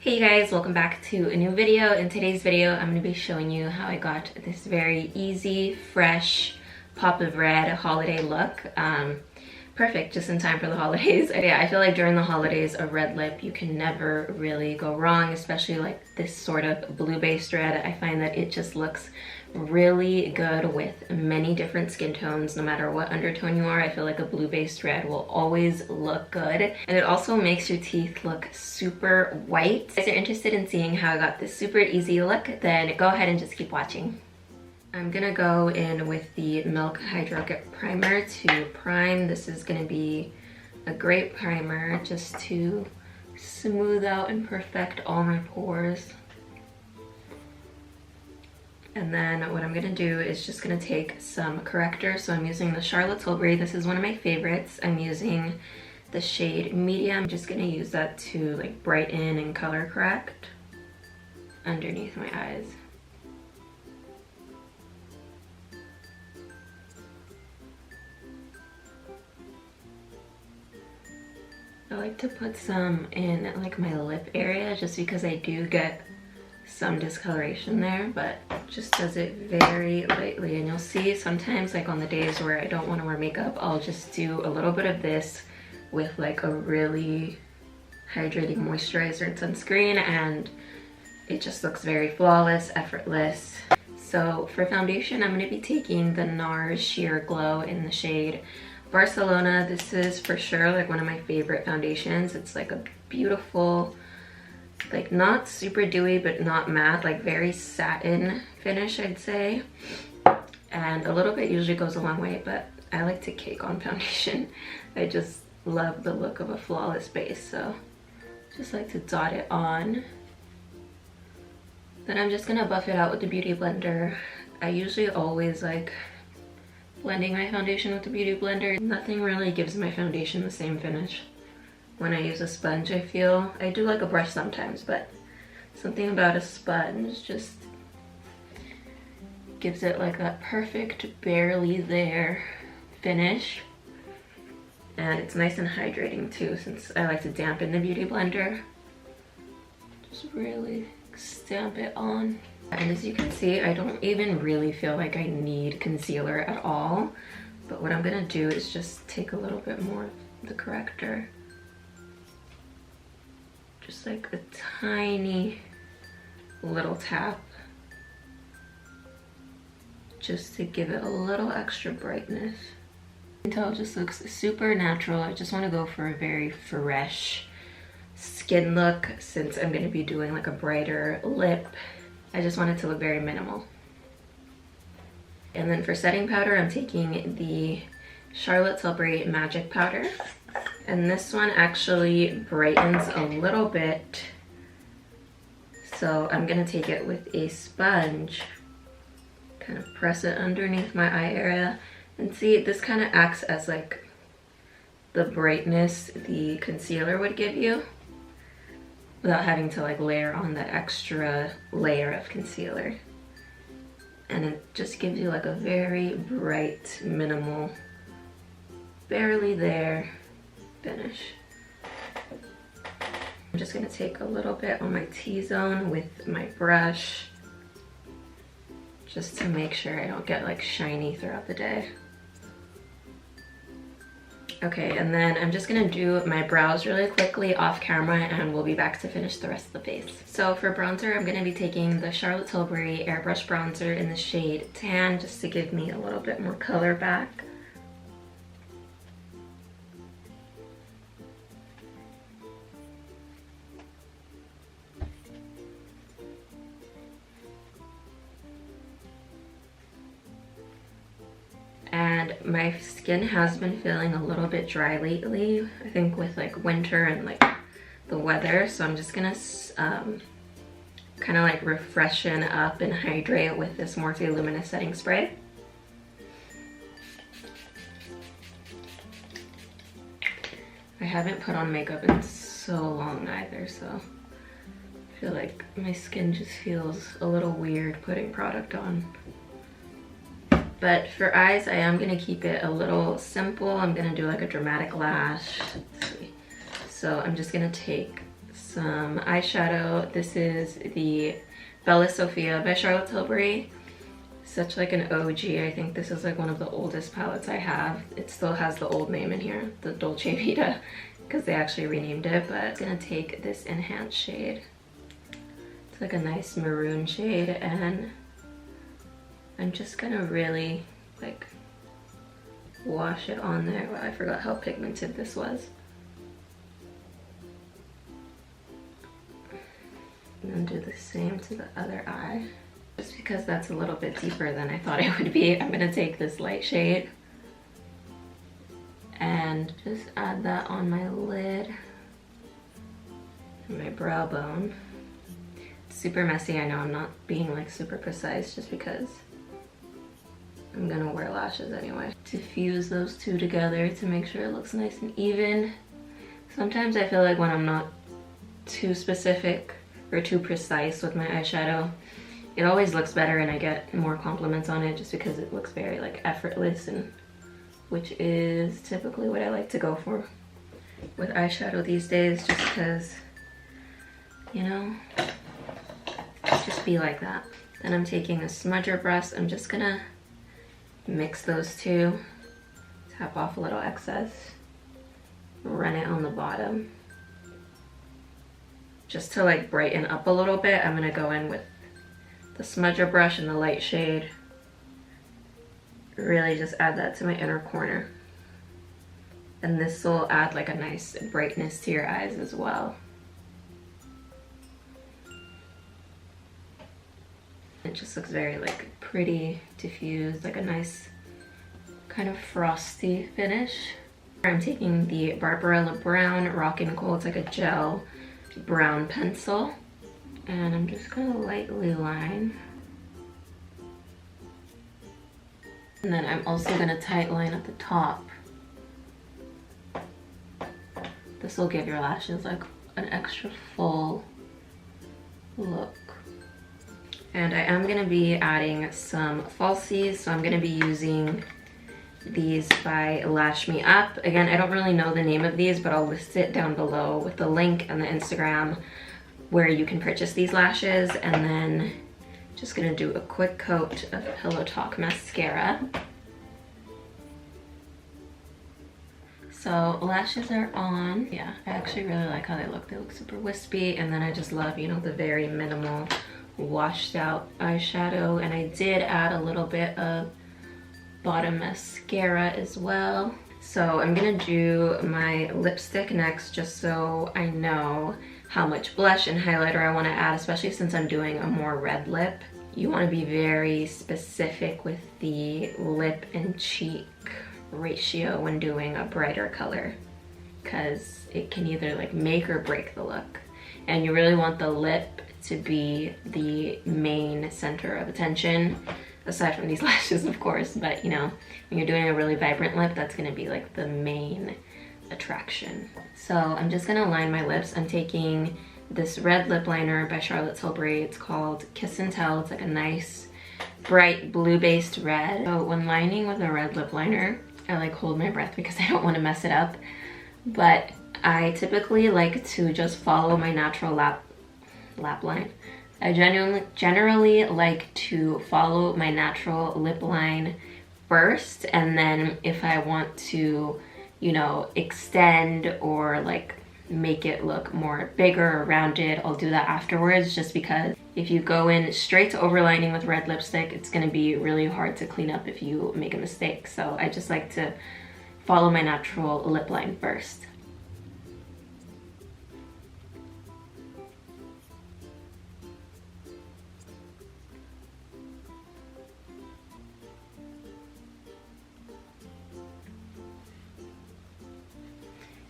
Hey guys, welcome back to a new video. In today's video, I'm going to be showing you how I got this very easy, fresh, pop of red holiday look. Perfect, just in time for the holidays. Yeah, I feel like during the holidays, a red lip, you can never really go wrong, especially like this sort of blue-based red. I find that it just looks really good with many different skin tones. No matter what undertone you are, I feel like a blue-based red will always look good. And it also makes your teeth look super white. If you're interested in seeing how I got this super easy look, then go ahead and just keep watching. I'm gonna go in with the Milk Hydraulic Primer to prime. This is gonna be a great primer just to smooth out and perfect all my pores. And then what I'm gonna do is just gonna take some corrector. So I'm using the Charlotte Tilbury. This is one of my favorites. I'm using the shade Medium. I'm just gonna use that to like brighten and color correct underneath my eyes. I like to put some in like my lip area just because I do get some discoloration there, but just does it very lightly. And you'll see sometimes like on the days where I don't want to wear makeup, I'll just do a little bit of this with like a really hydrating moisturizer and sunscreen, and it just looks very flawless, effortless. So for foundation, I'm going to be taking the NARS Sheer Glow in the shade Barcelona. This is for sure like one of my favorite foundations. It's like a beautiful, like not super dewy but not matte, like very satin finish, I'd say. And a little bit usually goes a long way, but I like to cake on foundation. I just love the look of a flawless base, so just like to dot it on. Then I'm just gonna buff it out with the Beauty Blender. I usually always like blending my foundation with the Beauty Blender. Nothing really gives my foundation the same finish when I use a sponge, I feel. I do like a brush sometimes, but something about a sponge just gives it like that perfect, barely there finish. And it's nice and hydrating too, since I like to dampen the Beauty Blender. Just really stamp it on. And as you can see, I don't even really feel like I need concealer at all. But what I'm gonna do is just take a little bit more of the corrector. Just like a tiny little tap. Just to give it a little extra brightness. You can tell it just looks super natural. I just wanna go for a very fresh skin look since I'm gonna be doing like a brighter lip. I just want it to look very minimal. And then for setting powder, I'm taking the Charlotte Tilbury Magic Powder. And this one actually brightens a little bit. So I'm gonna take it with a sponge, kind of press it underneath my eye area. And see, this kind of acts as like the brightness the concealer would give you, without having to like layer on that extra layer of concealer. And it just gives you like a very bright, minimal, barely there finish. I'm just gonna take a little bit on my T-zone with my brush, just to make sure I don't get like shiny throughout the day. Okay, and then I'm just gonna do my brows really quickly off camera, and we'll be back to finish the rest of the face. So for bronzer, I'm gonna be taking the Charlotte Tilbury Airbrush Bronzer in the shade Tan, just to give me a little bit more color back. And my skin has been feeling a little bit dry lately, I think with like winter and like the weather. So I'm just gonna kind of like refreshen up and hydrate with this Morphe Luminous Setting Spray. I haven't put on makeup in so long either, so I feel like my skin just feels a little weird putting product on. But for eyes, I am gonna keep it a little simple. I'm gonna do like a dramatic lash. Let's see. So I'm just gonna take some eyeshadow. This is the Bella Sophia by Charlotte Tilbury. Such like an OG. I think this is like one of the oldest palettes I have. It still has the old name in here, the Dolce Vita, because they actually renamed it. But I'm gonna take this enhanced shade. It's like a nice maroon shade, and I'm just gonna really like wash it on there. Wow, I forgot how pigmented this was. And then do the same to the other eye. Just because that's a little bit deeper than I thought it would be, I'm gonna take this light shade and just add that on my lid and my brow bone. It's super messy, I know. I'm not being like super precise just because I'm gonna wear lashes anyway. Diffuse those two together to make sure it looks nice and even. Sometimes I feel like when I'm not too specific or too precise with my eyeshadow, it always looks better and I get more compliments on it just because it looks very like effortless, and which is typically what I like to go for with eyeshadow these days, just because, you know, just be like that. Then I'm taking a smudger brush. I'm just gonna mix those two, tap off a little excess, run it on the bottom. Just to like brighten up a little bit, I'm gonna go in with the smudger brush and the light shade. Really just add that to my inner corner. And this will add like a nice brightness to your eyes as well. It just looks very like pretty, diffused, like a nice kind of frosty finish. I'm taking the Barbarella Brown Rockin' Cold. It's like a gel brown pencil. And I'm just gonna lightly line. And then I'm also gonna tight line at the top. This will give your lashes like an extra full look. And I am gonna be adding some falsies, so I'm gonna be using these by Lash Me Up. Again, I don't really know the name of these, but I'll list it down below with the link and the Instagram where you can purchase these lashes. And then just gonna do a quick coat of Pillow Talk mascara. So lashes are on. Yeah, I actually really like how they look. They look super wispy, and then I just love, you know, the very minimal washed out eyeshadow. And I did add a little bit of bottom mascara as well. So I'm gonna do my lipstick next, just so I know how much blush and highlighter I want to add, especially since I'm doing a more red lip. You want to be very specific with the lip and cheek ratio when doing a brighter color, because it can either like make or break the look. And you really want the lip to be the main center of attention, aside from these lashes of course, but you know, when you're doing a really vibrant lip, that's gonna be like the main attraction. So I'm just gonna line my lips. I'm taking this red lip liner by Charlotte Tilbury. It's called Kiss and Tell. It's like a nice bright blue based red. So when lining with a red lip liner, I like hold my breath because I don't want to mess it up, but I typically like to just follow my natural lap line. I generally like to follow my natural lip line first, and then if I want to, you know, extend or like make it look more bigger or rounded, I'll do that afterwards, just because if you go in straight to overlining with red lipstick, it's gonna be really hard to clean up if you make a mistake. So I just like to follow my natural lip line first.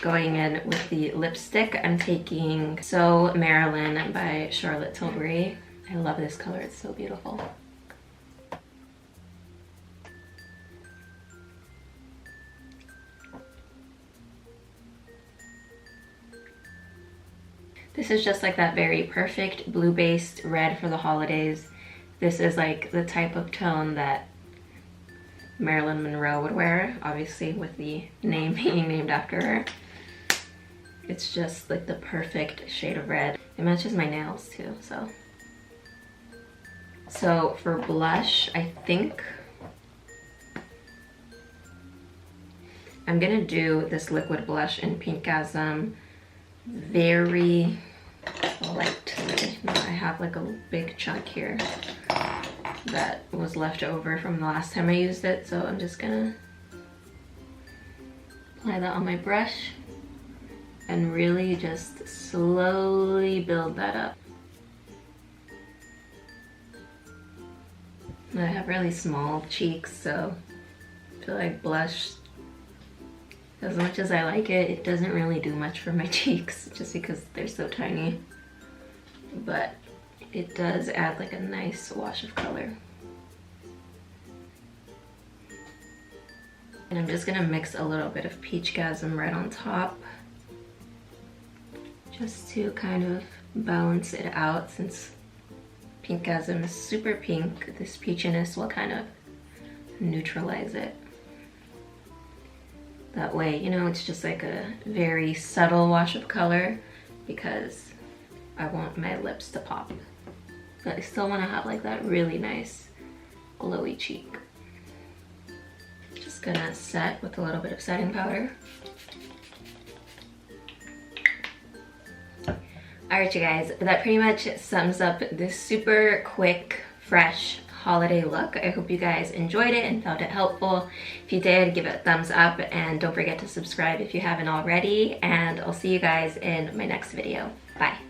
Going in with the lipstick, I'm taking So Marilyn by Charlotte Tilbury. I love this color, it's so beautiful. This is just like that very perfect blue-based red for the holidays. This is like the type of tone that Marilyn Monroe would wear, obviously with the name being named after her. It's just like the perfect shade of red. It matches my nails too, so. So for blush, I think I'm gonna do this liquid blush in Pinkgasm very lightly. Now I have like a big chunk here that was left over from the last time I used it, so I'm just gonna apply that on my brush and really just slowly build that up. I have really small cheeks, so I feel like blush, as much as I like it, it doesn't really do much for my cheeks just because they're so tiny. But it does add like a nice wash of color. And I'm just gonna mix a little bit of Peachgasm red on top just to kind of balance it out. Since Pinkgasm is super pink, this peachiness will kind of neutralize it. That way, you know, it's just like a very subtle wash of color because I want my lips to pop. But I still want to have like that really nice glowy cheek. Just gonna set with a little bit of setting powder. Alright you guys, that pretty much sums up this super quick, fresh holiday look. I hope you guys enjoyed it and found it helpful. If you did, give it a thumbs up and don't forget to subscribe if you haven't already, and I'll see you guys in my next video. Bye.